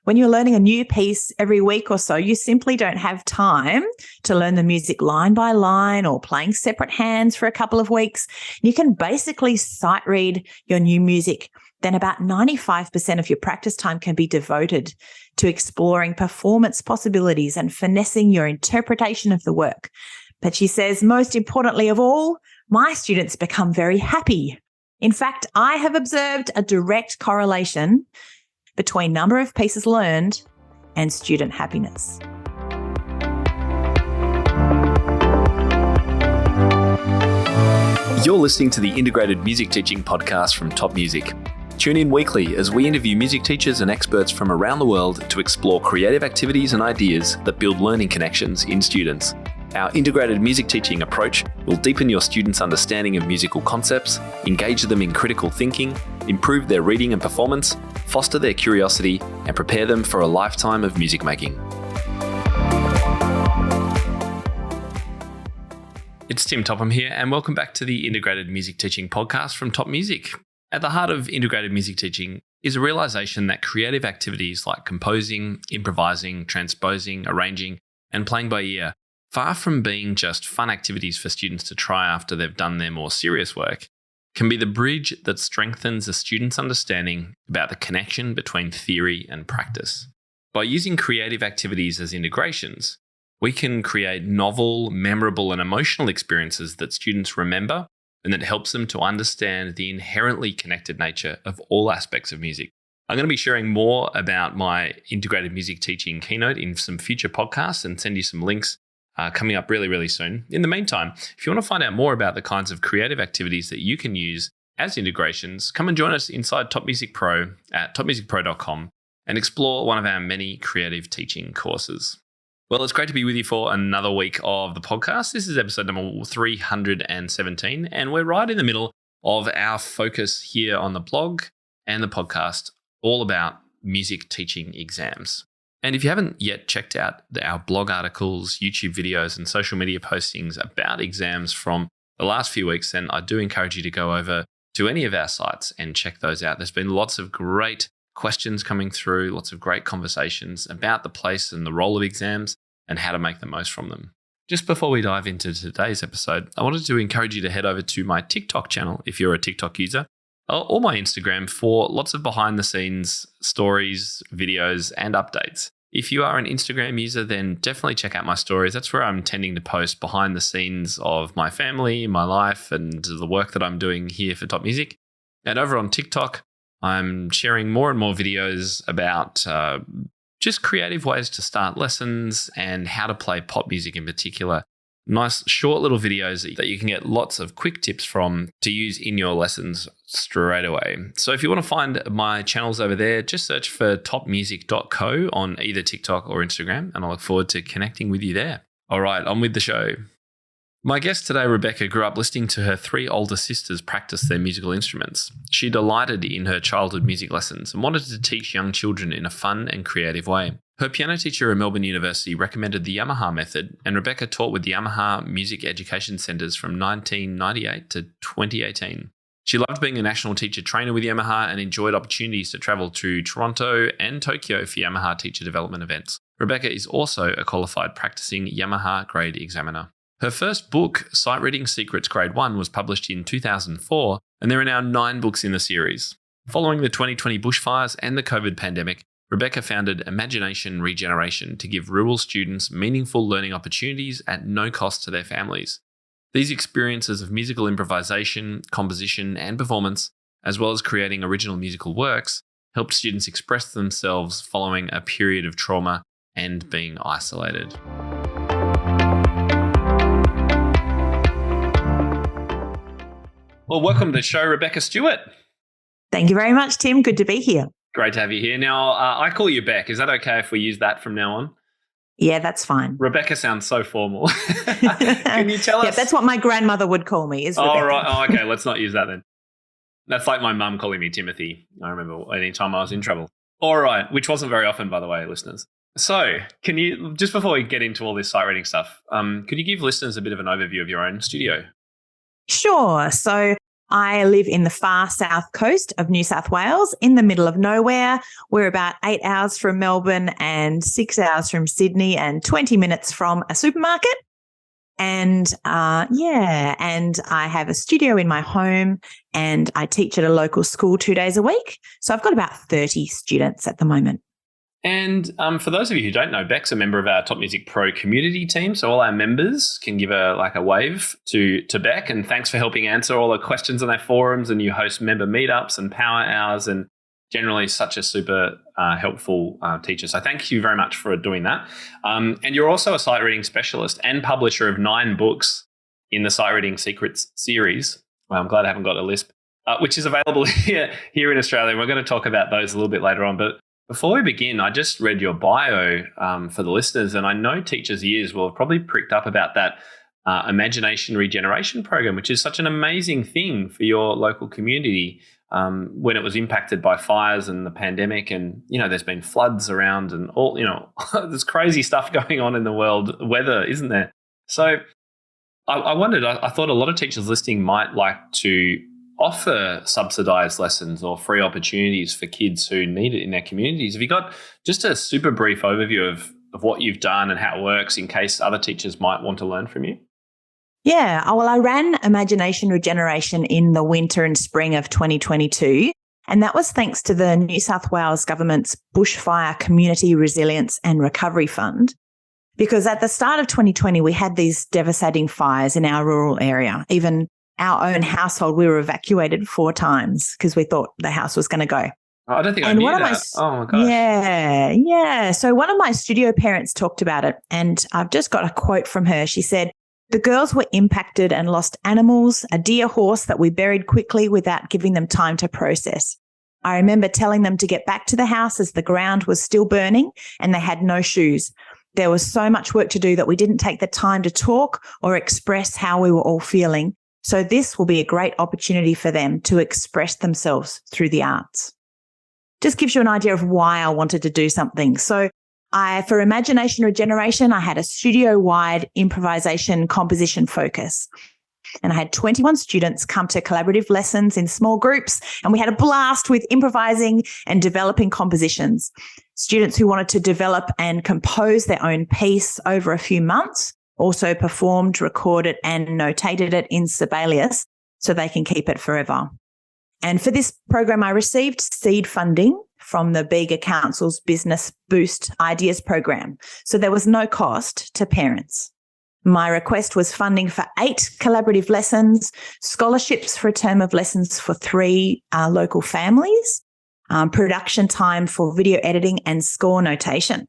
When you're learning a new piece every week or so, you simply don't have time to learn the music line by line or playing separate hands for a couple of weeks. You can basically sight read your new music. Then about 95% of your practice time can be devoted to exploring performance possibilities and finessing your interpretation of the work. But she says, most importantly of all, my students become very happy. In fact, I have observed a direct correlation between number of pieces learned and student happiness. You're listening to the Integrated Music Teaching Podcast from Top Music. Tune in weekly as we interview music teachers and experts from around the world to explore creative activities and ideas that build learning connections in students. Our integrated music teaching approach will deepen your students' understanding of musical concepts, engage them in critical thinking, improve their reading and performance, foster their curiosity, and prepare them for a lifetime of music making. It's Tim Topham here, and welcome back to the Integrated Music Teaching Podcast from Top Music. At the heart of integrated music teaching is a realization that creative activities like composing, improvising, transposing, arranging, and playing by ear, far from being just fun activities for students to try after they've done their more serious work, can be the bridge that strengthens a student's understanding about the connection between theory and practice. By using creative activities as integrations, we can create novel, memorable, and emotional experiences that students remember and that helps them to understand the inherently connected nature of all aspects of music. I'm going to be sharing more about my integrated music teaching keynote in some future podcasts and send you some links coming up really, really soon. In the meantime, if you want to find out more about the kinds of creative activities that you can use as integrations, come and join us inside Top Music Pro at topmusicpro.com and explore one of our many creative teaching courses. Well, it's great to be with you for another week of the podcast. This is episode number 317, and we're right in the middle of our focus here on the blog and the podcast, all about music teaching exams. And if you haven't yet checked out our blog articles, YouTube videos, and social media postings about exams from the last few weeks, then I do encourage you to go over to any of our sites and check those out. There's been lots of great questions coming through, lots of great conversations about the place and the role of exams and how to make the most from them. Just before we dive into today's episode, I wanted to encourage you to head over to my TikTok channel if you're a TikTok user, or my Instagram for lots of behind-the-scenes stories, videos, and updates. If you are an Instagram user, then definitely check out my stories. That's where I'm tending to post behind the scenes of my family, my life, and the work that I'm doing here for Top Music. And over on TikTok, I'm sharing more and more videos about just creative ways to start lessons and how to play pop music in particular. Nice short little videos that you can get lots of quick tips from to use in your lessons straight away. So if you want to find my channels over there, just search for topmusic.co on either TikTok or Instagram, and I look forward to connecting with you there. All right, on with the show. My guest today, Rebecca, grew up listening to her three older sisters practice their musical instruments. She delighted in her childhood music lessons and wanted to teach young children in a fun and creative way. Her piano teacher at Melbourne University recommended the Yamaha method, and Rebecca taught with the Yamaha Music Education Centres from 1998 to 2018. She loved being a national teacher trainer with Yamaha and enjoyed opportunities to travel to Toronto and Tokyo for Yamaha teacher development events. Rebecca is also a qualified practicing Yamaha grade examiner. Her first book, Sight Reading Secrets Grade 1, was published in 2004, and there are now 9 books in the series. Following the 2020 bushfires and the COVID pandemic, Rebecca founded Imagination Regeneration to give rural students meaningful learning opportunities at no cost to their families. These experiences of musical improvisation, composition, and performance, as well as creating original musical works, helped students express themselves following a period of trauma and being isolated. Well, welcome to the show, Rebecca Stewart. Thank you very much, Tim. Good to be here. Great to have you here. Now, I call you Beck. Is that okay if we use that from now on? Yeah, that's fine. Rebecca sounds so formal. Can you tell us? Yeah, that's what my grandmother would call me, is Rebecca. Oh, right. Oh, okay. Let's not use that then. That's like my mum calling me Timothy. I remember any time I was in trouble. All right, which wasn't very often, by the way, listeners. So can you, just before we get into all this sight reading stuff, could you give listeners a bit of an overview of your own studio? Sure. So I live in the far south coast of New South Wales, in the middle of nowhere. We're about 8 hours from Melbourne and 6 hours from Sydney and 20 minutes from a supermarket. And and I have a studio in my home and I teach at a local school 2 days a week. So I've got about 30 students at the moment. And for those of you who don't know, Beck's a member of our Top Music Pro community team. So all our members can give a wave to Beck. And thanks for helping answer all the questions on our forums. And you host member meetups and power hours and generally such a super helpful teacher. So thank you very much for doing that. And you're also a sight reading specialist and publisher of 9 books in the Sight Reading Secrets series. Well, I'm glad I haven't got a lisp, which is available here in Australia. We're going to talk about those a little bit later on. But before we begin, I just read your bio for the listeners, and I know teachers' ears will have probably pricked up about that Imagination Regeneration program, which is such an amazing thing for your local community when it was impacted by fires and the pandemic. And, there's been floods around and all, there's crazy stuff going on in the world, weather, isn't there? So I wondered, I thought a lot of teachers listening might like to offer subsidized lessons or free opportunities for kids who need it in their communities. Have you got just a super brief overview of what you've done and how it works in case other teachers might want to learn from you? Yeah. Well, I ran Imagination Regeneration in the winter and spring of 2022. And that was thanks to the New South Wales government's Bushfire Community Resilience and Recovery Fund. Because at the start of 2020, we had these devastating fires in our rural area. Even our own household, we were evacuated 4 times because we thought the house was going to go. Oh, I don't think I knew that. Oh, my gosh. Yeah. So one of my studio parents talked about it, and I've just got a quote from her. She said, "The girls were impacted and lost animals, a dear horse that we buried quickly without giving them time to process. I remember telling them to get back to the house as the ground was still burning and they had no shoes. There was so much work to do that we didn't take the time to talk or express how we were all feeling. So this will be a great opportunity for them to express themselves through the arts." Just gives you an idea of why I wanted to do something. So for Imagination Regeneration, I had a studio-wide improvisation composition focus. And I had 21 students come to collaborative lessons in small groups, and we had a blast with improvising and developing compositions. Students who wanted to develop and compose their own piece over a few months also performed, recorded, and notated it in Sibelius so they can keep it forever. And for this program, I received seed funding from the Bega Council's Business Boost Ideas program. So there was no cost to parents. My request was funding for 8 collaborative lessons, scholarships for a term of lessons for 3 local families, production time for video editing and score notation.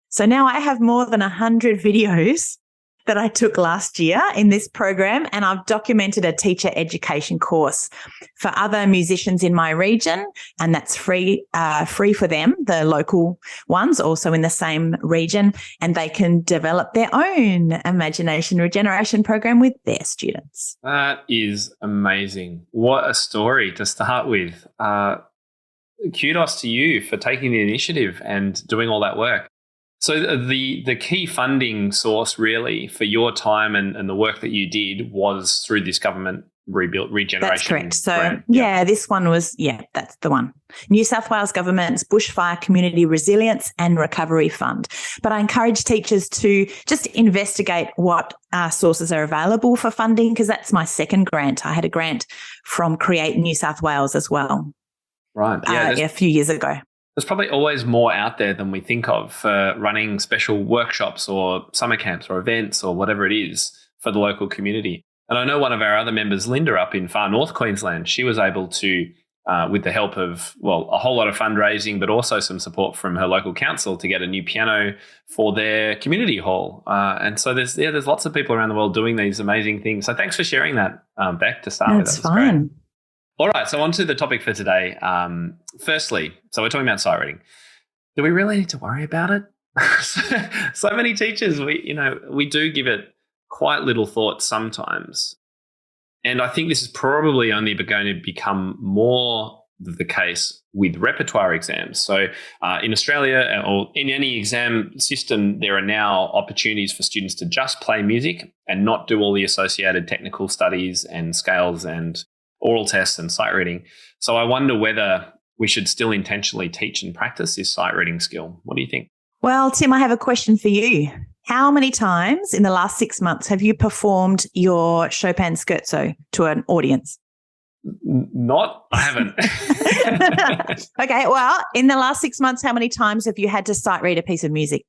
So now I have more than 100 videos that I took last year in this program, and I've documented a teacher education course for other musicians in my region, and that's free for them, the local ones also in the same region, and they can develop their own Imagination Regeneration program with their students. That is amazing. What a story to start with. Kudos to you for taking the initiative and doing all that work. So the key funding source really for your time and the work that you did was through this government regeneration. That's correct. So grant. This one was, that's the one. New South Wales Government's Bushfire Community Resilience and Recovery Fund. But I encourage teachers to just investigate what sources are available for funding, because that's my second grant. I had a grant from Create New South Wales as well. Right. A few years ago. There's probably always more out there than we think of for running special workshops or summer camps or events or whatever it is for the local community. And I know one of our other members, Linda, up in far north Queensland, she was able to, with the help of, a whole lot of fundraising, but also some support from her local council to get a new piano for their community hall. And so there's lots of people around the world doing these amazing things. So thanks for sharing that, Beck, to start with. That's fine. Great. All right, so on to the topic for today. Firstly, so we're talking about sight reading. Do we really need to worry about it? So many teachers, we do give it quite little thought sometimes. And I think this is probably only going to become more the case with repertoire exams. So in Australia or in any exam system, there are now opportunities for students to just play music and not do all the associated technical studies and scales and oral tests and sight reading. So I wonder whether we should still intentionally teach and practice this sight reading skill. What do you think? Well, Tim, I have a question for you. How many times in the last 6 months have you performed your Chopin scherzo to an audience? I haven't. Okay, well, in the last 6 months, how many times have you had to sight read a piece of music?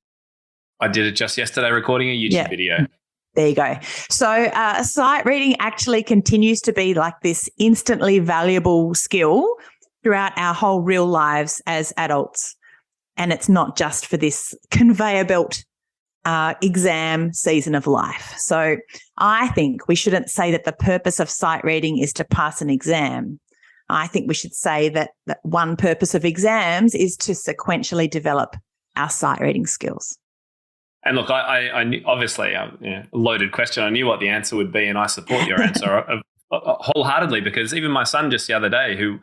I did it just yesterday, recording a YouTube video. There you go. So sight reading actually continues to be like this instantly valuable skill throughout our whole real lives as adults. And it's not just for this conveyor belt exam season of life. So I think we shouldn't say that the purpose of sight reading is to pass an exam. I think we should say that one purpose of exams is to sequentially develop our sight reading skills. And look, I knew, obviously, a loaded question. I knew what the answer would be, and I support your answer wholeheartedly, because even my son just the other day, who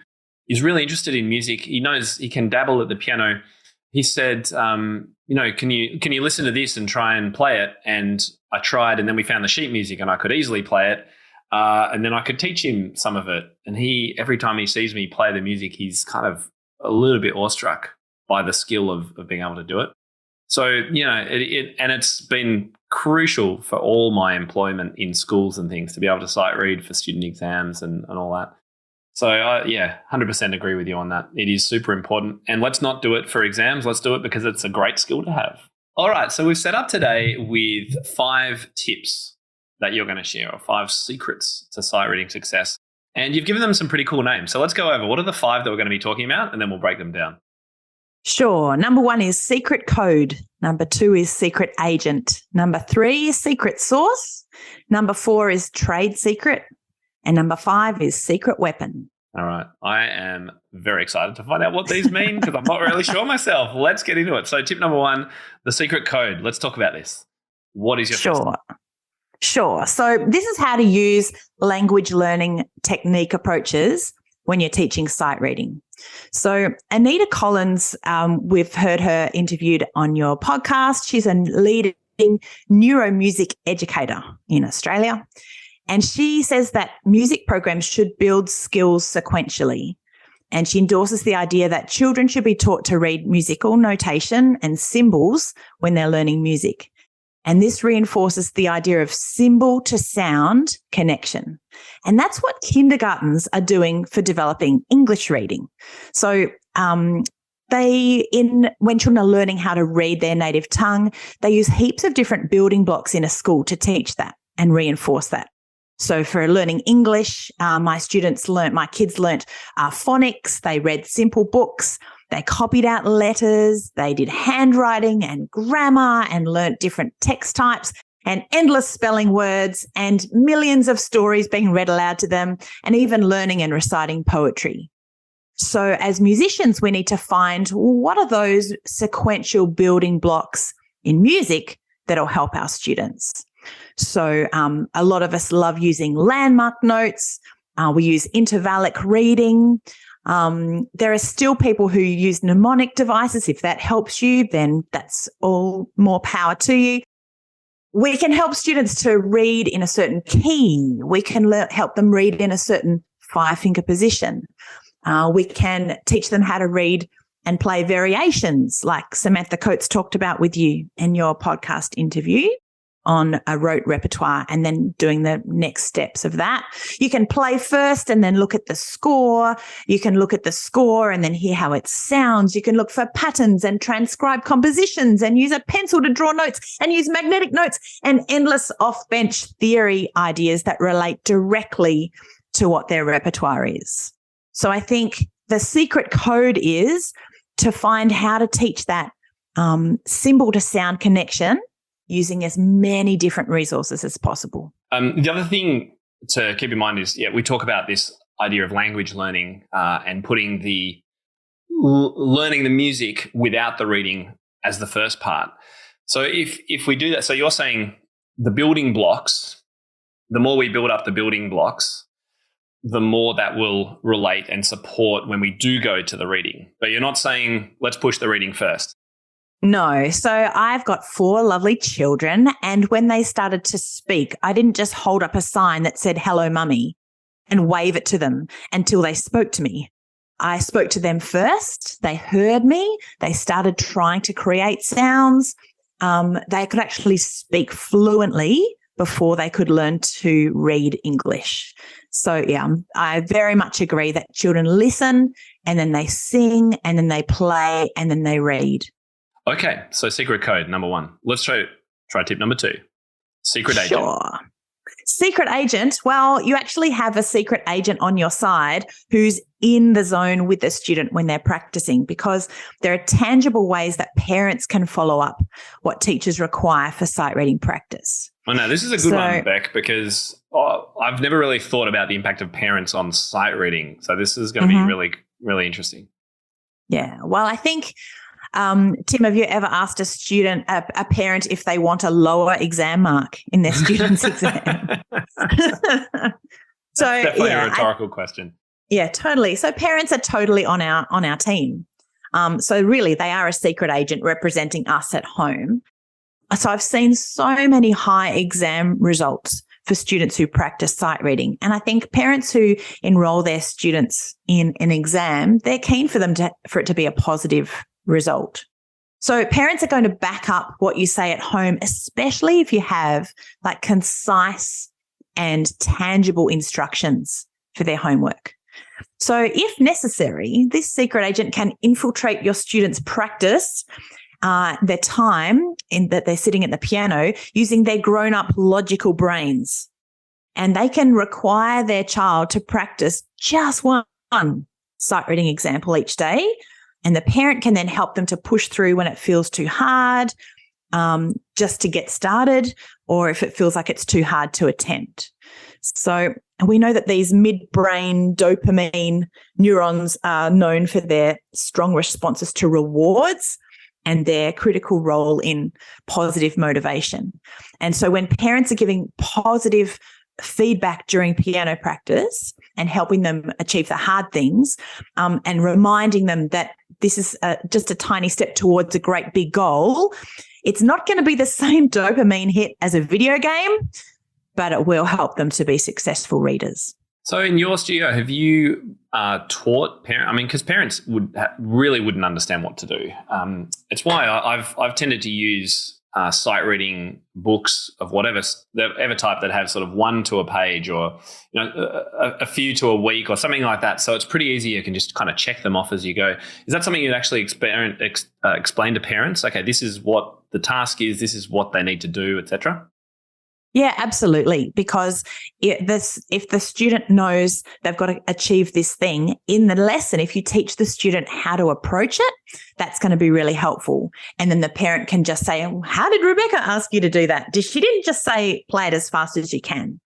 is really interested in music, he knows he can dabble at the piano. He said, can you listen to this and try and play it? And I tried, and then we found the sheet music, and I could easily play it. And then I could teach him some of it. And every time he sees me play the music, he's kind of a little bit awestruck by the skill of being able to do it. So, it's been crucial for all my employment in schools and things to be able to sight read for student exams and all that. So, 100% agree with you on that. It is super important. And let's not do it for exams. Let's do it because it's a great skill to have. All right. So we've set up today with 5 tips that you're going to share, or 5 secrets to sight reading success. And you've given them some pretty cool names. So let's go over what are the 5 that we're going to be talking about, and then we'll break them down. Sure. Number 1 is secret code. Number 2 is secret agent. Number 3 is secret source. Number 4 is trade secret. And number 5 is secret weapon. All right. I am very excited to find out what these mean because I'm not really sure myself. Let's get into it. So tip number 1, the secret code. Let's talk about this. What is your first tip? Sure. So this is how to use language learning technique approaches when you're teaching sight reading. So Anita Collins, we've heard her interviewed on your podcast. She's a leading neuromusic educator in Australia. And she says that music programs should build skills sequentially. And she endorses the idea that children should be taught to read musical notation and symbols when they're learning music. And this reinforces the idea of symbol to sound connection. And that's what kindergartens are doing for developing English reading. So when children are learning how to read their native tongue, they use heaps of different building blocks in a school to teach that and reinforce that. So for learning English, my kids learnt phonics, they read simple books, they copied out letters, they did handwriting and grammar and learnt different text types and endless spelling words and millions of stories being read aloud to them, and even learning and reciting poetry. So as musicians, we need to find what are those sequential building blocks in music that'll help our students. So a lot of us love using landmark notes. We use intervallic reading. There are still people who use mnemonic devices. If that helps you, then that's all more power to you. We can help students to read in a certain key. We can help them read in a certain 5-finger position. We can teach them how to read and play variations like Samantha Coates talked about with you in your podcast interview on a rote repertoire, and then doing the next steps of that. You can play first and then look at the score. You can look at the score and then hear how it sounds. You can look for patterns and transcribe compositions and use a pencil to draw notes and use magnetic notes and endless off-bench theory ideas that relate directly to what their repertoire is. So I think the secret code is to find how to teach that symbol to sound connection using as many different resources as possible. The other thing to keep in mind is, we talk about this idea of language learning and putting the learning the music without the reading as the first part. So if we do that, so you're saying the building blocks, the more we build up the building blocks, the more that will relate and support when we do go to the reading. But you're not saying let's push the reading first. No. So I've got 4 lovely children, and when they started to speak, I didn't just hold up a sign that said, "Hello, Mummy." and wave it to them until they spoke to me. I spoke to them first. They heard me. They started trying to create sounds. They could actually speak fluently before they could learn to read English. So, yeah, I very much agree that children listen and then they sing and then they play and then they read. Okay, so secret code number 1. Let's try tip number 2. Secret agent. Sure. Secret agent, well, you actually have a secret agent on your side who's in the zone with the student when they're practicing, because there are tangible ways that parents can follow up what teachers require for sight reading practice. Oh, no, this is a good one, Beck, because I've never really thought about the impact of parents on sight reading. So this is going to be really, really interesting. Yeah, well, I think, Tim, have you ever asked a parent if they want a lower exam mark in their student's exam? So that's definitely a rhetorical question. Yeah, totally. So parents are totally on our team. So really, they are a secret agent representing us at home. So I've seen so many high exam results for students who practice sight reading. And I think parents who enroll their students in an exam, they're keen for it to be a positive result. So parents are going to back up what you say at home, especially if you have like concise and tangible instructions for their homework. So if necessary, this secret agent can infiltrate your students' practice, their time in that they're sitting at the piano, using their grown-up logical brains. And they can require their child to practice just one sight reading example each day. And the parent can then help them to push through when it feels too hard, just to get started, or if it feels like it's too hard to attempt. So we know that these midbrain dopamine neurons are known for their strong responses to rewards and their critical role in positive motivation. And so when parents are giving positive feedback during piano practice and helping them achieve the hard things, and reminding them that this is just a tiny step towards a great big goal, it's not going to be the same dopamine hit as a video game, but it will help them to be successful readers. So in your studio, have you taught parents? I mean, because parents really wouldn't understand what to do. It's why I've tended to use sight reading books of whatever type that have sort of 1 to a page, or a few to a week or something like that. So it's pretty easy. You can just kind of check them off as you go. Is that something you'd actually explain to parents? Okay, this is what the task is. This is what they need to do, etc. Yeah, absolutely. Because if the student knows they've got to achieve this thing in the lesson, if you teach the student how to approach it, that's going to be really helpful. And then the parent can just say, how did Rebecca ask you to do that? She didn't just say, play it as fast as you can.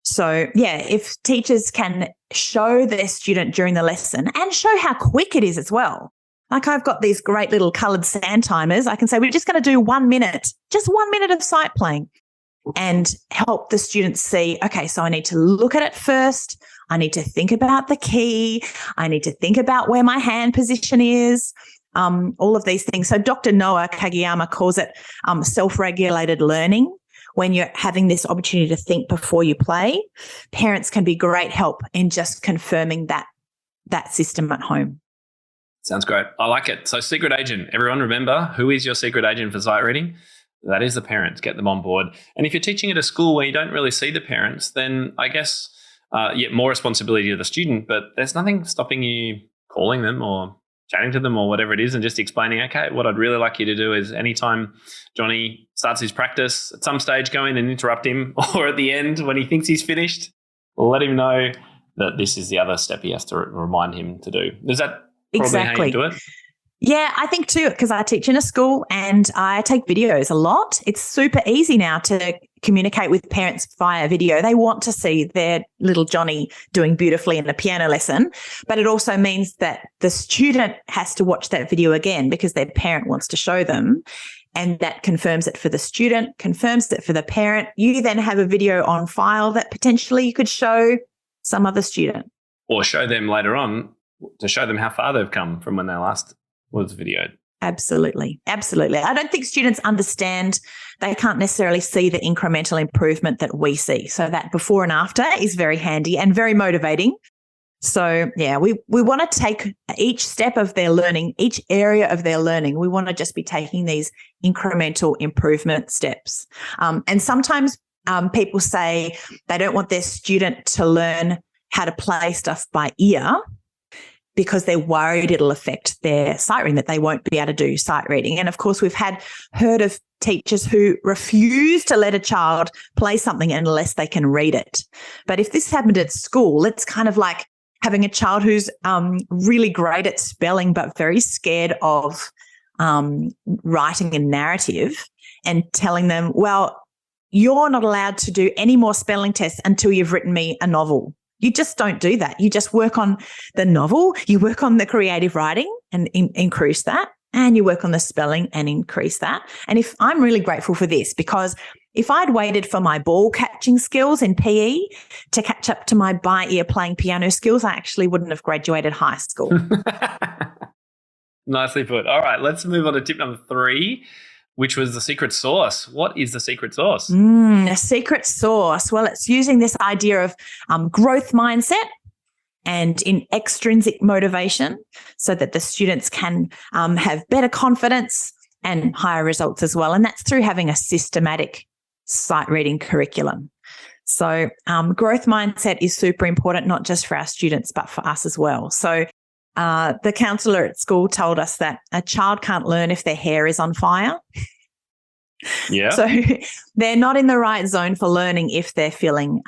So yeah, if teachers can show their student during the lesson and show how quick it is as well. Like I've got these great little coloured sand timers. I can say, we're just going to do 1 minute, just 1 minute of sight playing. And help the students see, okay, so I need to look at it first. I need to think about the key. I need to think about where my hand position is, all of these things. So Dr. Noah Kageyama calls it self-regulated learning. When you're having this opportunity to think before you play, parents can be great help in just confirming that system at home. Sounds great. I like it. So secret agent, everyone remember, who is your secret agent for sight reading? That is the parents. Get them on board. And if you're teaching at a school where you don't really see the parents, then I guess more responsibility to the student, but there's nothing stopping you calling them or chatting to them or whatever it is and just explaining, okay, what I'd really like you to do is anytime Johnny starts his practice, at some stage go in and interrupt him, or at the end when he thinks he's finished, let him know that this is the other step he has to remind him to do. Is that probably how you do it? Yeah, I think too, because I teach in a school and I take videos a lot. It's super easy now to communicate with parents via video. They want to see their little Johnny doing beautifully in a piano lesson, but it also means that the student has to watch that video again because their parent wants to show them, and that confirms it for the student, confirms it for the parent. You then have a video on file that potentially you could show some other student. Or show them later on to show them how far they've come from when they last was videoed. Absolutely. Absolutely. I don't think students understand, they can't necessarily see the incremental improvement that we see. So that before and after is very handy and very motivating. So, yeah, we want to take each step of their learning, each area of their learning. We want to just be taking these incremental improvement steps. And sometimes people say they don't want their student to learn how to play stuff by ear because they're worried it'll affect their sight reading, that they won't be able to do sight reading. And of course, we've heard of teachers who refuse to let a child play something unless they can read it. But if this happened at school, it's kind of like having a child who's really great at spelling but very scared of writing a narrative and telling them, well, you're not allowed to do any more spelling tests until you've written me a novel. You just don't do that. You just work on the novel, you work on the creative writing and increase that, and you work on the spelling and increase that. And if I'm really grateful for this, because if I'd waited for my ball catching skills in PE to catch up to my by ear playing piano skills, I actually wouldn't have graduated high school. Nicely put. All right, let's move on to tip number 3, which was the secret sauce. What is the secret sauce? A secret sauce. Well, it's using this idea of growth mindset and in extrinsic motivation so that the students can have better confidence and higher results as well. And that's through having a systematic sight reading curriculum. So growth mindset is super important, not just for our students, but for us as well. So the counsellor at school told us that a child can't learn if their hair is on fire. Yeah. So they're not in the right zone for learning if they're feeling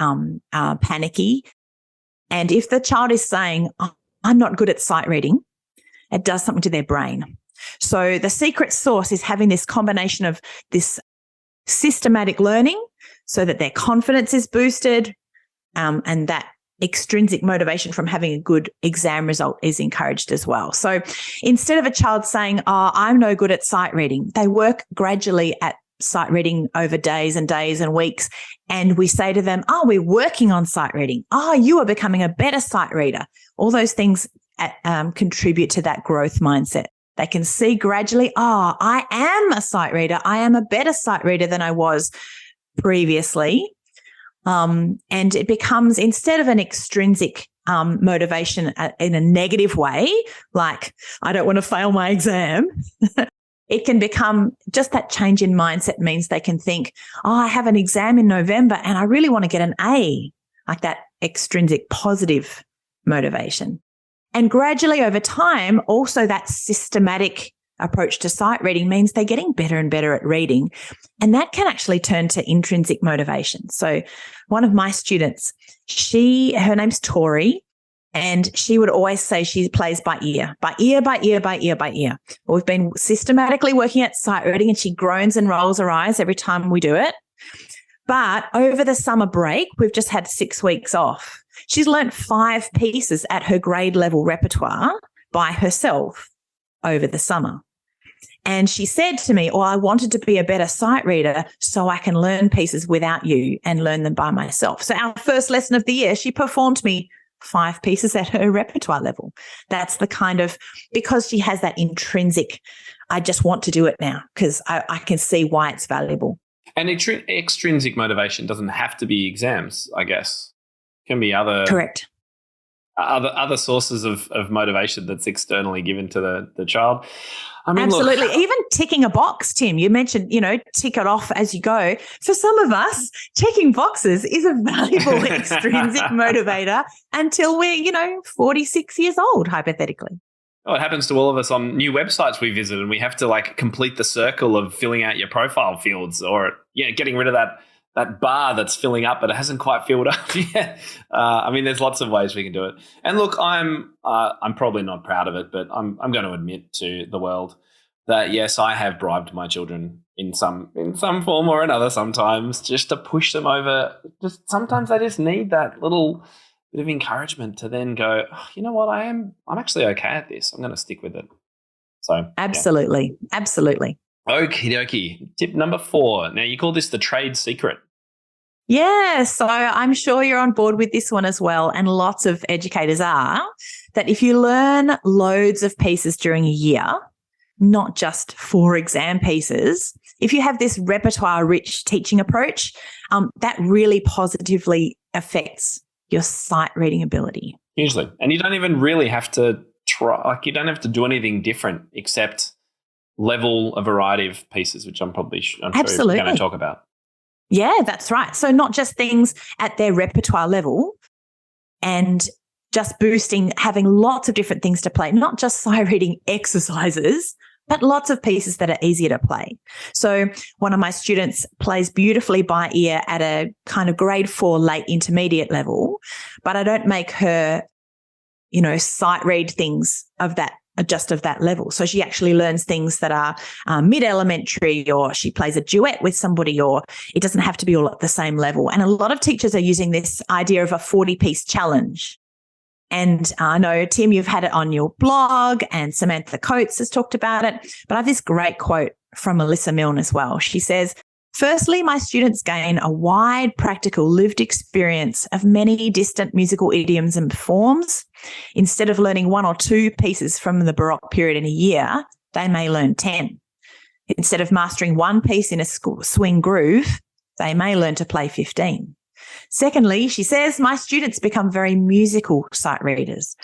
panicky. And if the child is saying, oh, I'm not good at sight reading, it does something to their brain. So the secret sauce is having this combination of this systematic learning so that their confidence is boosted and that extrinsic motivation from having a good exam result is encouraged as well. So instead of a child saying, oh, I'm no good at sight reading, they work gradually at sight reading over days and days and weeks. And we say to them, oh, we're working on sight reading. Oh, you are becoming a better sight reader. All those things contribute to that growth mindset. They can see gradually, oh, I am a sight reader. I am a better sight reader than I was previously. And it becomes, instead of an extrinsic motivation in a negative way, like I don't want to fail my exam, it can become just that change in mindset means they can think, oh, I have an exam in November and I really want to get an A, like that extrinsic positive motivation. And gradually over time, also that systematic approach to sight reading means they're getting better and better at reading. And that can actually turn to intrinsic motivation. So one of my students, her name's Tori, and she would always say she plays by ear, by ear, by ear, by ear, by ear. We've been systematically working at sight reading and she groans and rolls her eyes every time we do it. But over the summer break, we've just had 6 weeks off. She's learnt 5 pieces at her grade level repertoire by herself over the summer. And she said to me, I wanted to be a better sight reader so I can learn pieces without you and learn them by myself. So our first lesson of the year, she performed me 5 pieces at her repertoire level. That's the kind of, because she has that intrinsic, I just want to do it now because I can see why it's valuable. And extrinsic motivation doesn't have to be exams, I guess. It can be other correct other sources of motivation that's externally given to the child. I mean, absolutely. Look, even ticking a box, Tim, you mentioned, tick it off as you go. For some of us, checking boxes is a valuable extrinsic motivator until we're, 46 years old, hypothetically. Oh, it happens to all of us on new websites we visit, and we have to complete the circle of filling out your profile fields or getting rid of that bar that's filling up but it hasn't quite filled up yet. There's lots of ways we can do it. And look, I'm probably not proud of it, but I'm going to admit to the world that yes, I have bribed my children in some form or another sometimes just to push them over. Just sometimes they just need that little bit of encouragement to then go, oh, you know what, I'm actually okay at this. I'm going to stick with it. So absolutely. Yeah. Absolutely. Okie dokie. Tip number 4. Now, you call this the trade secret. Yeah, so I'm sure you're on board with this one as well, and lots of educators are, that if you learn loads of pieces during a year, not just for exam pieces, if you have this repertoire-rich teaching approach, that really positively affects your sight reading ability. Hugely. And you don't even really have to you don't have to do anything different except level a variety of pieces, which I'm sure Absolutely. you're going to talk about. Yeah, that's right. So not just things at their repertoire level and just boosting, having lots of different things to play, not just sight reading exercises, but lots of pieces that are easier to play. So one of my students plays beautifully by ear at a kind of grade 4 late intermediate level, but I don't make her, sight read things of that level. So she actually learns things that are mid-elementary, or she plays a duet with somebody, or it doesn't have to be all at the same level. And a lot of teachers are using this idea of a 40-piece challenge. And I know, Tim, you've had it on your blog, and Samantha Coates has talked about it. But I have this great quote from Melissa Milne as well. She says, "Firstly, my students gain a wide, practical, lived experience of many distant musical idioms and forms. Instead of learning 1 or 2 pieces from the Baroque period in a year, they may learn 10. Instead of mastering 1 piece in a swing groove, they may learn to play 15. Secondly, she says, my students become very musical sight readers.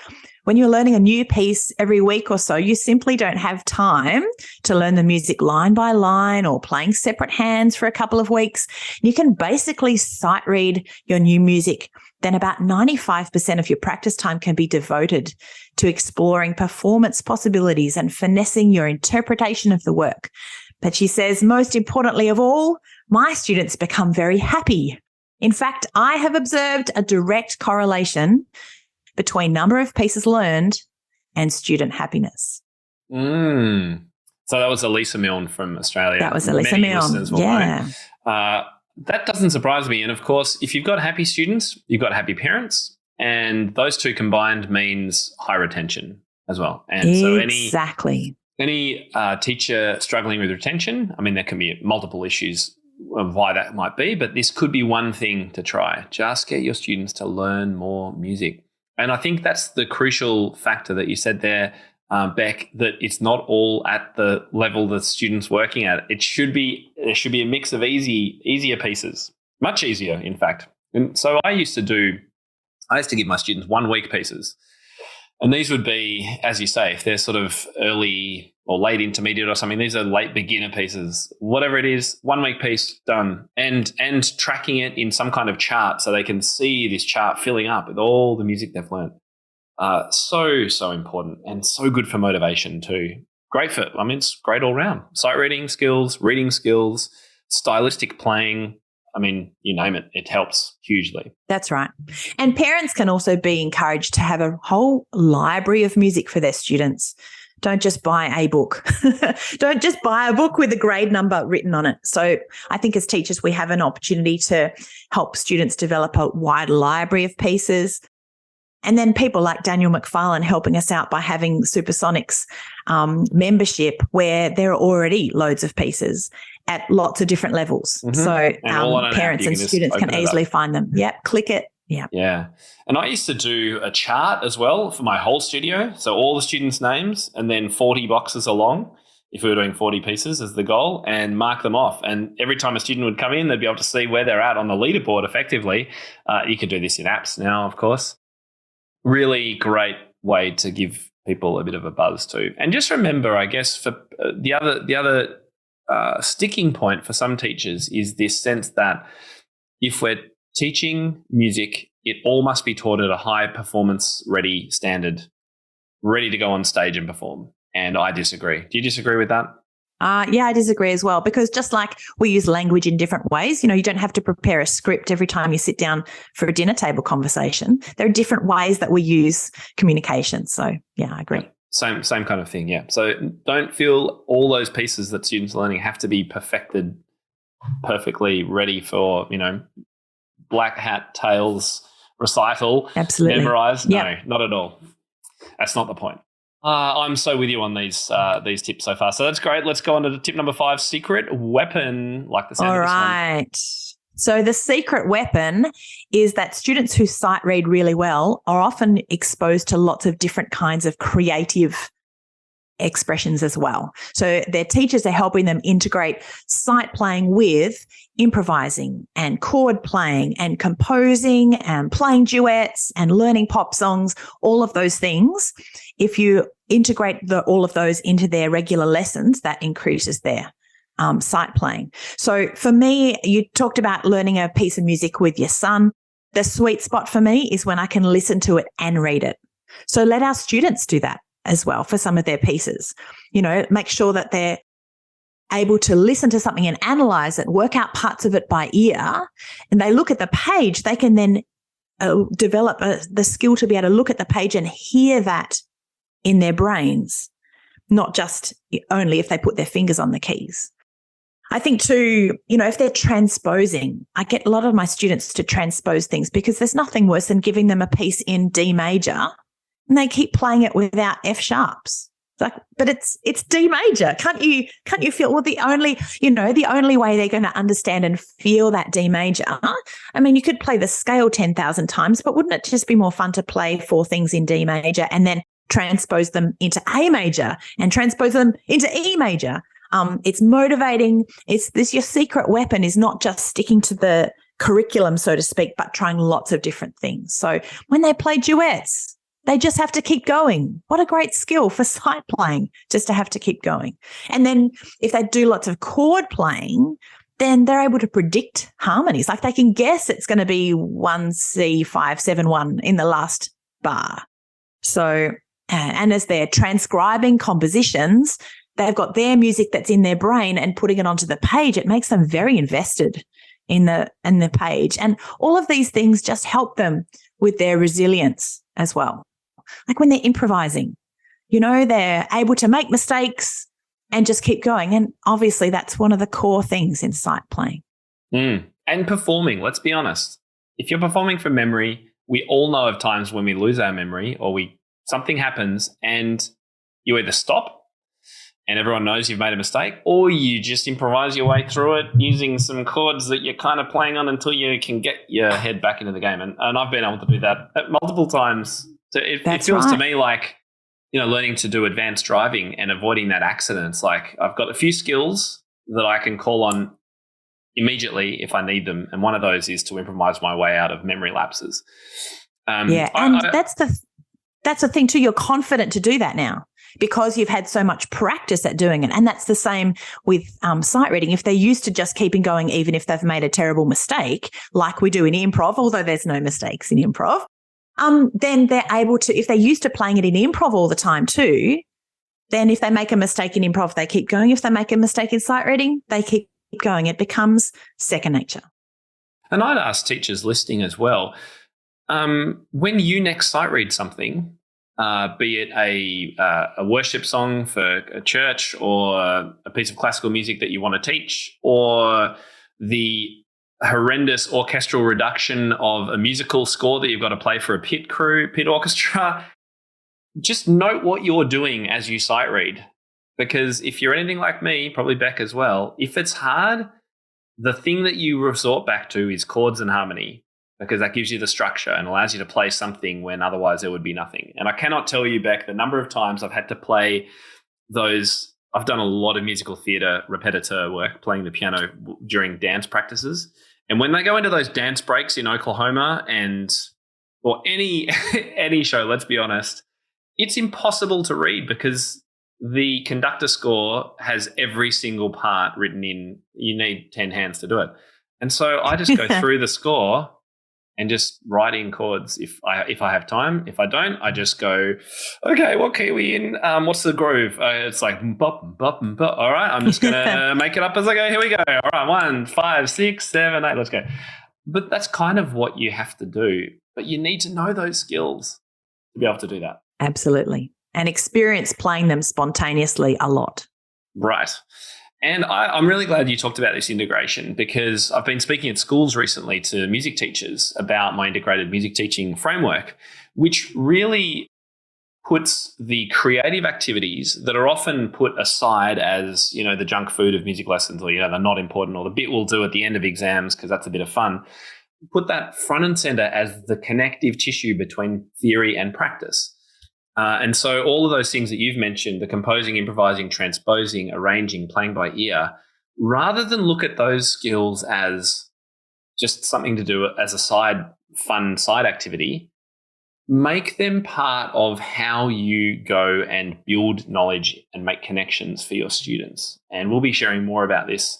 When you're learning a new piece every week or so, you simply don't have time to learn the music line by line or playing separate hands for a couple of weeks. You can basically sight read your new music. Then about 95% of your practice time can be devoted to exploring performance possibilities and finessing your interpretation of the work. But she says, most importantly of all, my students become very happy. In fact, I have observed a direct correlation between number of pieces learned and student happiness." So that was Elisa Milne from Australia. That was Elisa Milne, yeah. That doesn't surprise me. And of course, if you've got happy students, you've got happy parents, and those two combined means high retention as well. And exactly. So any teacher struggling with retention, I mean, there can be multiple issues of why that might be, but this could be one thing to try. Just get your students to learn more music. And I think that's the crucial factor that you said there, Beck, that it's not all at the level the student's working at. There should be a mix of easier pieces, much easier, in fact. And so I used to give my students 1 week pieces. And these would be, as you say, if they're sort of early or late intermediate or something, these are late beginner pieces. Whatever it is, 1 week piece, done. And tracking it in some kind of chart so they can see this chart filling up with all the music they've learned. So important, and so good for motivation too. It's great all round. Sight reading skills, reading skills, stylistic playing. I mean, you name it, it helps hugely. That's right. And parents can also be encouraged to have a whole library of music for their students. Don't just buy a book. Don't just buy a book with a grade number written on it. So I think as teachers, we have an opportunity to help students develop a wide library of pieces. And then people like Daniel McFarlane helping us out by having Supersonics membership, where there are already loads of pieces at lots of different levels. Mm-hmm. So parents and students can easily find them. Yep, click it. Yeah. Yeah. And I used to do a chart as well for my whole studio. So all the students' names and then 40 boxes along, if we were doing 40 pieces as the goal, and mark them off. And every time a student would come in, they'd be able to see where they're at on the leaderboard effectively. You can do this in apps now, of course. Really great way to give people a bit of a buzz too. And just remember, I guess, for the other sticking point for some teachers is this sense that if we're teaching music, it all must be taught at a high performance ready standard, ready to go on stage and perform. And I disagree. Do you disagree with that? Yeah, I disagree as well, because just like we use language in different ways, you don't have to prepare a script every time you sit down for a dinner table conversation. There are different ways that we use communication. So, yeah, I agree. Same kind of thing, yeah. So don't feel all those pieces that students are learning have to be perfected, perfectly ready for, black hat tales recital. Absolutely. Memorized. Yep. No, not at all. That's not the point. I'm so with you on these tips so far. So that's great. Let's go on to tip number 5, secret weapon. Like the sound of this one. All right. So the secret weapon is that students who sight read really well are often exposed to lots of different kinds of creative expressions as well. So their teachers are helping them integrate sight playing with improvising and chord playing and composing and playing duets and learning pop songs, all of those things. If you integrate all of those into their regular lessons, that increases their sight playing. So for me, you talked about learning a piece of music with your son. The sweet spot for me is when I can listen to it and read it. So let our students do that as well for some of their pieces. Make sure that they're able to listen to something and analyze it, work out parts of it by ear, and they look at the page, they can then develop the skill to be able to look at the page and hear that in their brains, not just only if they put their fingers on the keys. I think too, if they're transposing, I get a lot of my students to transpose things because there's nothing worse than giving them a piece in D major and they keep playing it without F sharps. But it's D major. Can't you feel, well, the only way they're going to understand and feel that D major, I mean, you could play the scale 10,000 times, but wouldn't it just be more fun to play 4 things in D major and then transpose them into A major and transpose them into E major? It's motivating. Your secret weapon is not just sticking to the curriculum, so to speak, but trying lots of different things. So when they play duets, they just have to keep going. What a great skill for sight playing, just to have to keep going. And then if they do lots of chord playing, then they're able to predict harmonies. Like they can guess it's going to be 1C571 in the last bar. So, and as they're transcribing compositions, they've got their music that's in their brain and putting it onto the page. It makes them very invested in the page. And all of these things just help them with their resilience as well. Like when they're improvising, they're able to make mistakes and just keep going. And obviously that's one of the core things in sight playing. And performing, let's be honest. If you're performing from memory, we all know of times when we lose our memory or something happens and you either stop and everyone knows you've made a mistake, or you just improvise your way through it using some chords that you're kind of playing on until you can get your head back into the game. And I've been able to do that multiple times. So it feels to me like, learning to do advanced driving and avoiding that accidents. Like I've got a few skills that I can call on immediately if I need them. And one of those is to improvise my way out of memory lapses. That's the thing too. You're confident to do that now, because you've had so much practice at doing it. And that's the same with sight reading. If they're used to just keeping going, even if they've made a terrible mistake, like we do in improv, although there's no mistakes in improv, then they're able to, if they're used to playing it in improv all the time too, then if they make a mistake in improv, they keep going. If they make a mistake in sight reading, they keep going. It becomes second nature. And I'd ask teachers listening as well, when you next sight read something, be it a worship song for a church or a piece of classical music that you want to teach, or the horrendous orchestral reduction of a musical score that you've got to play for a pit orchestra, just note what you're doing as you sight read. Because if you're anything like me, probably Beck as well, if it's hard, the thing that you resort back to is chords and harmony, because that gives you the structure and allows you to play something when otherwise there would be nothing. And I cannot tell you, Beck, the number of times I've had to play those. I've done a lot of musical theatre repetiteur work, playing the piano during dance practices. And when they go into those dance breaks in Oklahoma or any show, let's be honest, it's impossible to read because the conductor score has every single part written in. You need 10 hands to do it. And so I just go through the score and just write in chords if I have time. If I don't, I just go, okay, what key are we in? What's the groove? It's like bop, bop, bop. All right, I'm just going to make it up as I go. Here we go. All right, 1, 5, 6, 7, 8, let's go. But that's kind of what you have to do. But you need to know those skills to be able to do that. Absolutely. And experience playing them spontaneously a lot. Right. And I'm really glad you talked about this integration, because I've been speaking at schools recently to music teachers about my integrated music teaching framework, which really puts the creative activities that are often put aside as, the junk food of music lessons, or, they're not important, or the bit we'll do at the end of exams because that's a bit of fun. Put that front and center as the connective tissue between theory and practice. And so all of those things that you've mentioned, the composing, improvising, transposing, arranging, playing by ear, rather than look at those skills as just something to do as a fun side activity, make them part of how you go and build knowledge and make connections for your students. And we'll be sharing more about this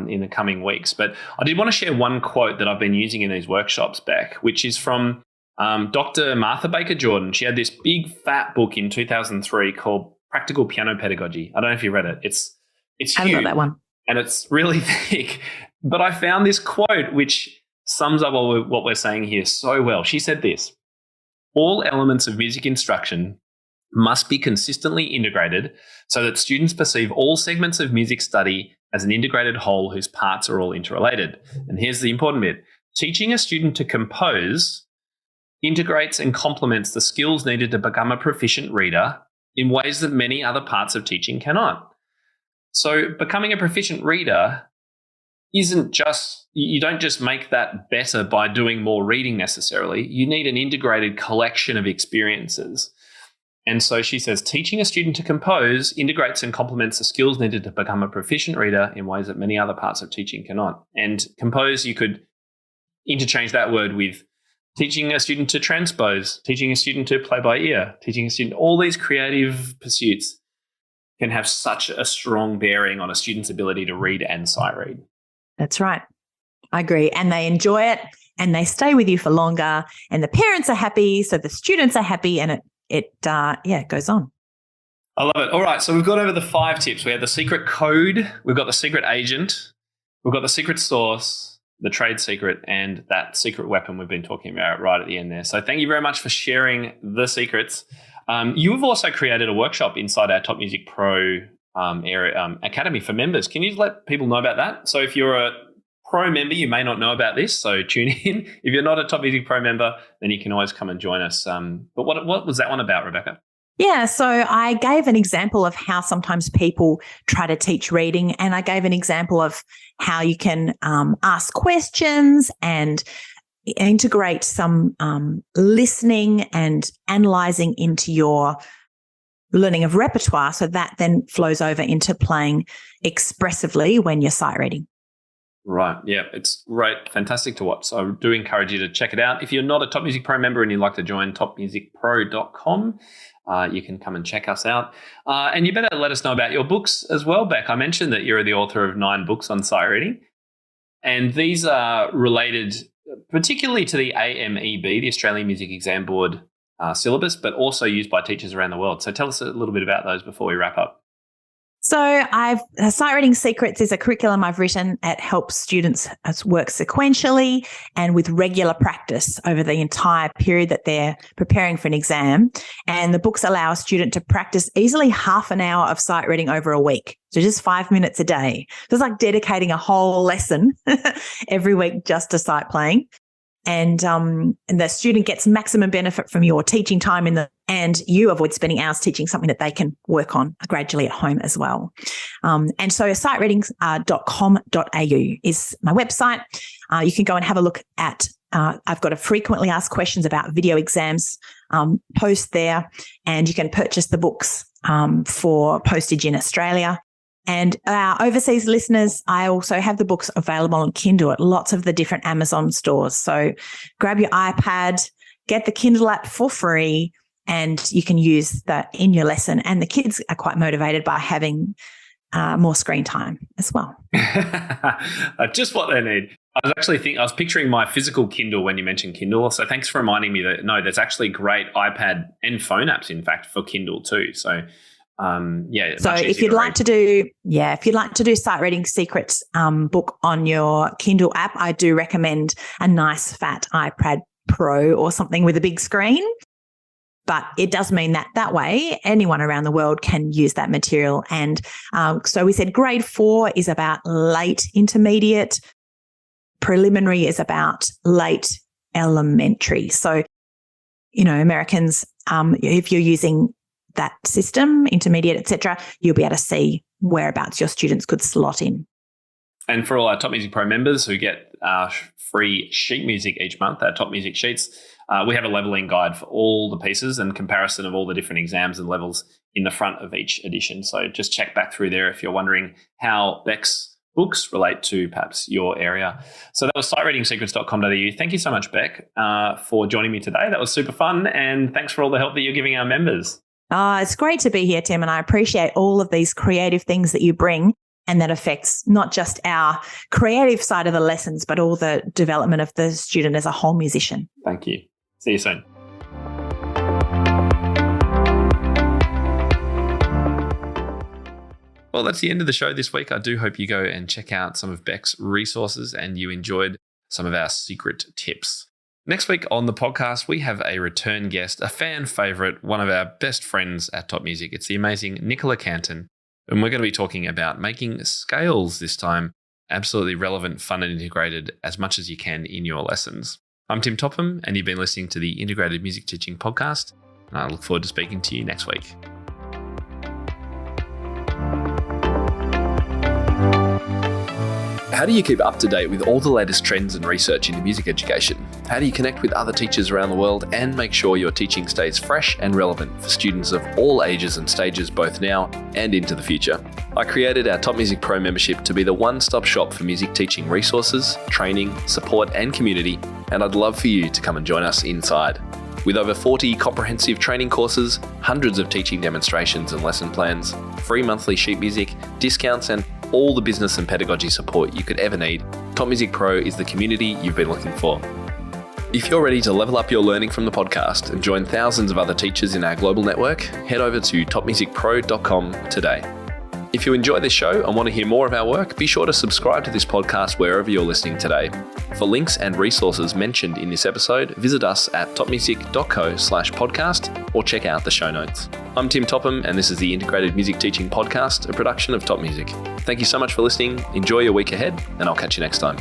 in the coming weeks. But I did want to share one quote that I've been using in these workshops, Beck, which is from Dr. Martha Baker Jordan. She had this big fat book in 2003 called Practical Piano Pedagogy. I don't know if you read it. It's huge. I got that one. And it's really thick. But I found this quote which sums up what we're saying here so well. She said this: all elements of music instruction must be consistently integrated so that students perceive all segments of music study as an integrated whole whose parts are all interrelated. And here's the important bit: teaching a student to compose integrates and complements the skills needed to become a proficient reader in ways that many other parts of teaching cannot. So becoming a proficient reader isn't just, you don't just make that better by doing more reading necessarily. You need an integrated collection of experiences. And so she says, teaching a student to compose integrates and complements the skills needed to become a proficient reader in ways that many other parts of teaching cannot. And compose, you could interchange that word with teaching a student to transpose, teaching a student to play by ear, teaching a student, all these creative pursuits can have such a strong bearing on a student's ability to read and sight read. That's right. I agree. And they enjoy it and they stay with you for longer, and the parents are happy, so the students are happy, and it goes on. I love it. All right. So we've gone over the 5 tips. We have the secret code, we've got the secret agent, we've got the secret source, the trade secret, and that secret weapon we've been talking about right at the end there. So thank you very much for sharing the secrets. You have also created a workshop inside our Top Music Pro Academy for members. Can you let people know about that? So if you're a Pro member, you may not know about this, so tune in. If you're not a Top Music Pro member, then you can always come and join us. But what was that one about, Rebecca? Yeah, so I gave an example of how sometimes people try to teach reading, and I gave an example of how you can ask questions and integrate some listening and analysing into your learning of repertoire, so that then flows over into playing expressively when you're sight reading. Right. Yeah, it's great. Fantastic to watch. So I do encourage you to check it out. If you're not a Top Music Pro member and you'd like to join topmusicpro.com, you can come and check us out. And you better let us know about your books as well, Beck. I mentioned that you're the author of 9 books on sight reading. And these are related particularly to the AMEB, the Australian Music Exam Board syllabus, but also used by teachers around the world. So tell us a little bit about those before we wrap up. So Sight Reading Secrets is a curriculum I've written. It helps students work sequentially and with regular practice over the entire period that they're preparing for an exam. And the books allow a student to practice easily half an hour of sight reading over a week. So just 5 minutes a day. So it's like dedicating a whole lesson every week just to sight playing. And the student gets maximum benefit from your teaching time and you avoid spending hours teaching something that they can work on gradually at home as well. And so sightreading.com.au is my website. You can go and have a look at, I've got a frequently asked questions about video exams post there, and you can purchase the books for postage in Australia. And our overseas listeners, I also have the books available on Kindle at lots of the different Amazon stores. So grab your iPad, get the Kindle app for free, and you can use that in your lesson. And the kids are quite motivated by having more screen time as well. Just what they need. I was picturing my physical Kindle when you mentioned Kindle. So thanks for reminding me that, no, there's actually great iPad and phone apps, in fact, for Kindle too. So so if you'd like to do Sight Reading Secrets book on your Kindle app, I do recommend a nice fat iPad Pro or something with a big screen. But it does mean that way anyone around the world can use that material. And so we said grade 4 is about late intermediate, preliminary is about late elementary. So, Americans, if you're using that system, intermediate, etc., you'll be able to see whereabouts your students could slot in. And for all our Top Music Pro members who get free sheet music each month, our Top Music sheets, We have a leveling guide for all the pieces and comparison of all the different exams and levels in the front of each edition. So just check back through there if you're wondering how Beck's books relate to perhaps your area. So that was sightreadingsecrets.com.au. Thank you so much, Beck, for joining me today. That was super fun. And thanks for all the help that you're giving our members. It's great to be here, Tim, and I appreciate all of these creative things that you bring, and that affects not just our creative side of the lessons, but all the development of the student as a whole musician. Thank you. See you soon. Well, that's the end of the show this week. I do hope you go and check out some of Beck's resources and you enjoyed some of our secret tips. Next week on the podcast, we have a return guest, a fan favourite, one of our best friends at Top Music. It's the amazing Nicola Canton. And we're going to be talking about making scales this time absolutely relevant, fun and integrated as much as you can in your lessons. I'm Tim Topham, and you've been listening to the Integrated Music Teaching Podcast. And I look forward to speaking to you next week. How do you keep up to date with all the latest trends and research into music education? How do you connect with other teachers around the world and make sure your teaching stays fresh and relevant for students of all ages and stages, both now and into the future? I created our Top Music Pro membership to be the one-stop shop for music teaching resources, training, support and community, and I'd love for you to come and join us inside. With over 40 comprehensive training courses, hundreds of teaching demonstrations and lesson plans, free monthly sheet music, discounts and all the business and pedagogy support you could ever need, Top Music Pro is the community you've been looking for. If you're ready to level up your learning from the podcast and join thousands of other teachers in our global network, head over to topmusicpro.com today. If you enjoy this show and want to hear more of our work, be sure to subscribe to this podcast wherever you're listening today. For links and resources mentioned in this episode, visit us at topmusic.co/podcast or check out the show notes. I'm Tim Topham, and this is the Integrated Music Teaching Podcast, a production of Top Music. Thank you so much for listening. Enjoy your week ahead, and I'll catch you next time.